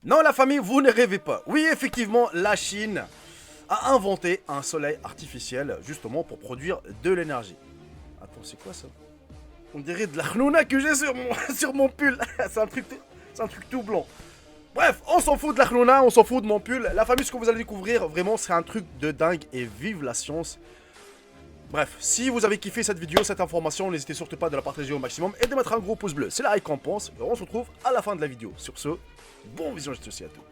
Non, la famille, vous ne rêvez pas. Oui, effectivement, la Chine a inventé un soleil artificiel justement pour produire de l'énergie. Attends, c'est quoi ça? On dirait de la khnouna que j'ai sur mon, sur mon pull. C'est un truc tout blanc. Bref, on s'en fout de la khnouna, on s'en fout de mon pull. La famille, ce que vous allez découvrir, vraiment, c'est un truc de dingue et vive la science. Bref, si vous avez kiffé cette vidéo, cette information, n'hésitez surtout pas de la partager au maximum et de mettre un gros pouce bleu. C'est la récompense et on se retrouve à la fin de la vidéo. Sur ce, bon visionnage aussi à toutes.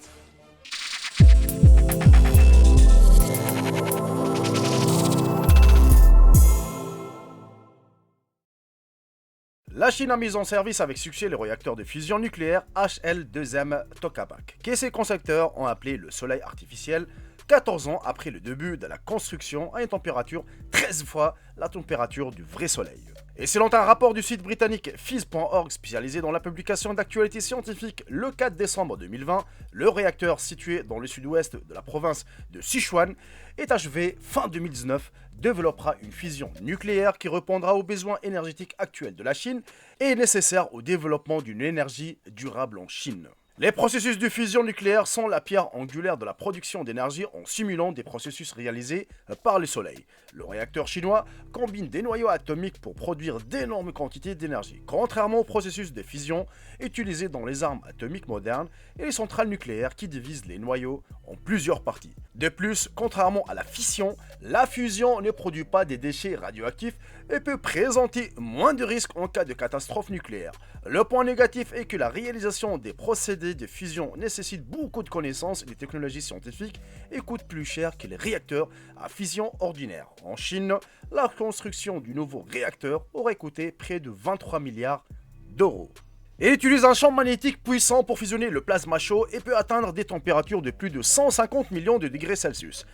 La Chine a mis en service avec succès les réacteurs de fusion nucléaire HL2M Tokamak, que ses concepteurs ont appelé le soleil artificiel, 14 ans après le début de la construction à une température 13 fois la température du vrai soleil. Et selon un rapport du site britannique phys.org spécialisé dans la publication d'actualités scientifiques le 4 décembre 2020, le réacteur situé dans le sud-ouest de la province de Sichuan est achevé fin 2019, développera une fusion nucléaire qui répondra aux besoins énergétiques actuels de la Chine et est nécessaire au développement d'une énergie durable en Chine. Les processus de fusion nucléaire sont la pierre angulaire de la production d'énergie en simulant des processus réalisés par le Soleil. Le réacteur chinois combine des noyaux atomiques pour produire d'énormes quantités d'énergie, contrairement au processus de fusion utilisé dans les armes atomiques modernes et les centrales nucléaires qui divisent les noyaux en plusieurs parties. De plus, contrairement à la fission, la fusion ne produit pas des déchets radioactifs et peut présenter moins de risques en cas de catastrophe nucléaire. Le point négatif est que la réalisation des procédés de fusion nécessite beaucoup de connaissances et de technologies scientifiques et coûte plus cher que les réacteurs à fission ordinaires. En Chine, la construction du nouveau réacteur aurait coûté près de 23 milliards d'euros. Il utilise un champ magnétique puissant pour fusionner le plasma chaud et peut atteindre des températures de plus de 150 millions de degrés Celsius.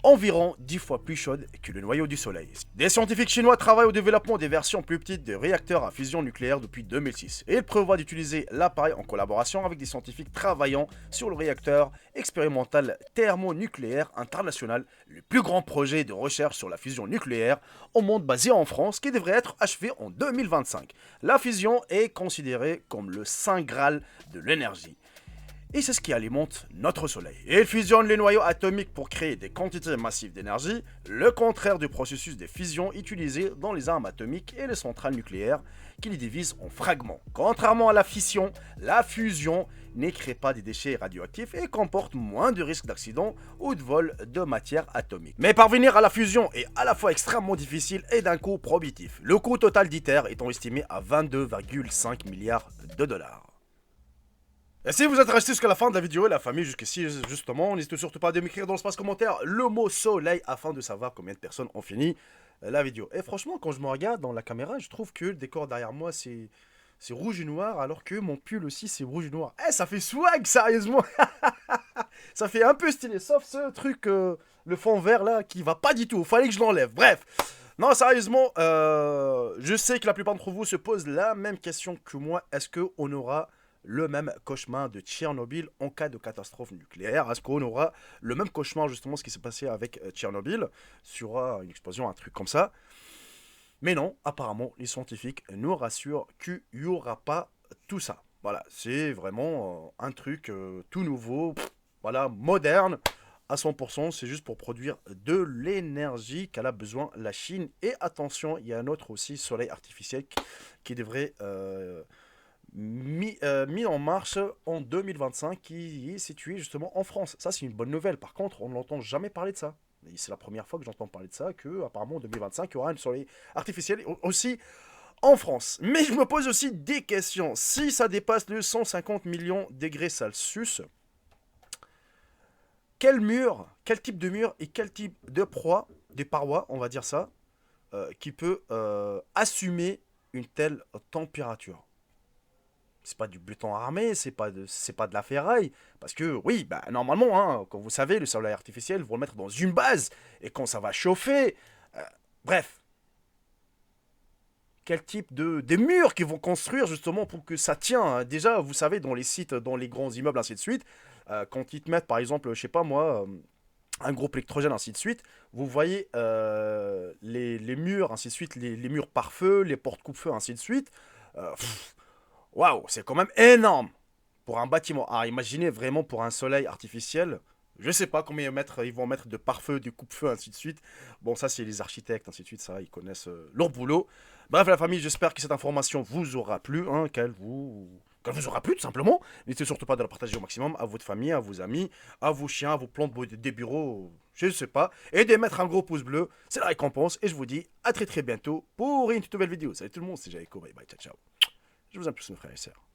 Environ 10 fois plus chaude que le noyau du Soleil. Des scientifiques chinois travaillent au développement des versions plus petites de réacteurs à fusion nucléaire depuis 2006 et ils prévoient d'utiliser l'appareil en collaboration avec des scientifiques travaillant sur le réacteur expérimental thermonucléaire international, le plus grand projet de recherche sur la fusion nucléaire au monde basé en France qui devrait être achevé en 2025. La fusion est considérée comme le saint graal de l'énergie. Et c'est ce qui alimente notre Soleil. Il fusionne les noyaux atomiques pour créer des quantités massives d'énergie, le contraire du processus de fusion utilisé dans les armes atomiques et les centrales nucléaires, qui les divisent en fragments. Contrairement à la fission, la fusion ne crée pas des déchets radioactifs et comporte moins de risques d'accident ou de vol de matière atomique. Mais parvenir à la fusion est à la fois extrêmement difficile et d'un coût prohibitif. Le coût total d'ITER étant estimé à 22,5 milliards de dollars. Et si vous êtes resté jusqu'à la fin de la vidéo, la famille jusqu'ici justement, n'hésitez surtout pas à m'écrire dans l'espace commentaire le mot soleil afin de savoir combien de personnes ont fini la vidéo. Et franchement, quand je me regarde dans la caméra, je trouve que le décor derrière moi c'est rouge et noir, alors que mon pull aussi c'est rouge et noir. Eh, ça fait swag, sérieusement. Ça fait un peu stylé, sauf ce truc, le fond vert là, qui va pas du tout. Fallait que je l'enlève. Bref. Non, sérieusement, je sais que la plupart d'entre vous se posent la même question que moi. Est-ce qu'on aura le même cauchemar de Tchernobyl en cas de catastrophe nucléaire? Est-ce qu'on aura le même cauchemar, justement, ce qui s'est passé avec Tchernobyl, sur une explosion, un truc comme ça? Mais non, apparemment, les scientifiques nous rassurent qu'il n'y aura pas tout ça. Voilà, c'est vraiment un truc tout nouveau, voilà, moderne. À 100%, c'est juste pour produire de l'énergie qu'elle a besoin la Chine. Et attention, il y a un autre aussi soleil artificiel qui devrait mis en marche en 2025 qui est situé justement en France. Ça, c'est une bonne nouvelle. Par contre, on n'entend jamais parler de ça. Et c'est la première fois que j'entends parler de ça, que apparemment en 2025, il y aura un soleil artificiel aussi en France. Mais je me pose aussi des questions. Si ça dépasse les 150 millions de degrés Celsius, quel mur, quel type de mur et quel type de proie, des parois, on va dire ça, qui peut assumer une telle température? C'est pas du béton armé, c'est pas de la ferraille. Parce que, oui, bah, normalement, hein, comme vous savez, le soleil artificiel, vous le mettre dans une base. Et quand ça va chauffer... bref. Quel type des murs qu'ils vont construire, justement, pour que ça tient, hein. Déjà, vous savez, dans les sites, dans les grands immeubles, ainsi de suite, quand ils te mettent, par exemple, je sais pas moi... un groupe électrogène, ainsi de suite, vous voyez les murs, ainsi de suite, les murs pare-feu, les portes coupe-feu, ainsi de suite. Waouh, c'est quand même énorme. pour un bâtiment. Ah, imaginez vraiment pour un soleil artificiel. Je sais pas combien ils vont mettre de pare-feu, du coupe-feu, ainsi de suite. Bon, ça, c'est les architectes, ainsi de suite. Ça, ils connaissent leur boulot. Bref, la famille, j'espère que cette information vous aura plu, hein, qu'elle vous aura plu, tout simplement. N'hésitez surtout pas de la partager au maximum à votre famille, à vos amis, à vos chiens, à vos plantes des bureaux, je sais pas. Et de mettre un gros pouce bleu, c'est la récompense. Et je vous dis à très très bientôt pour une toute nouvelle vidéo. Salut tout le monde, c'est Jaiko, bye bye, ciao ciao. Je vous aime tous mes frères et sœurs.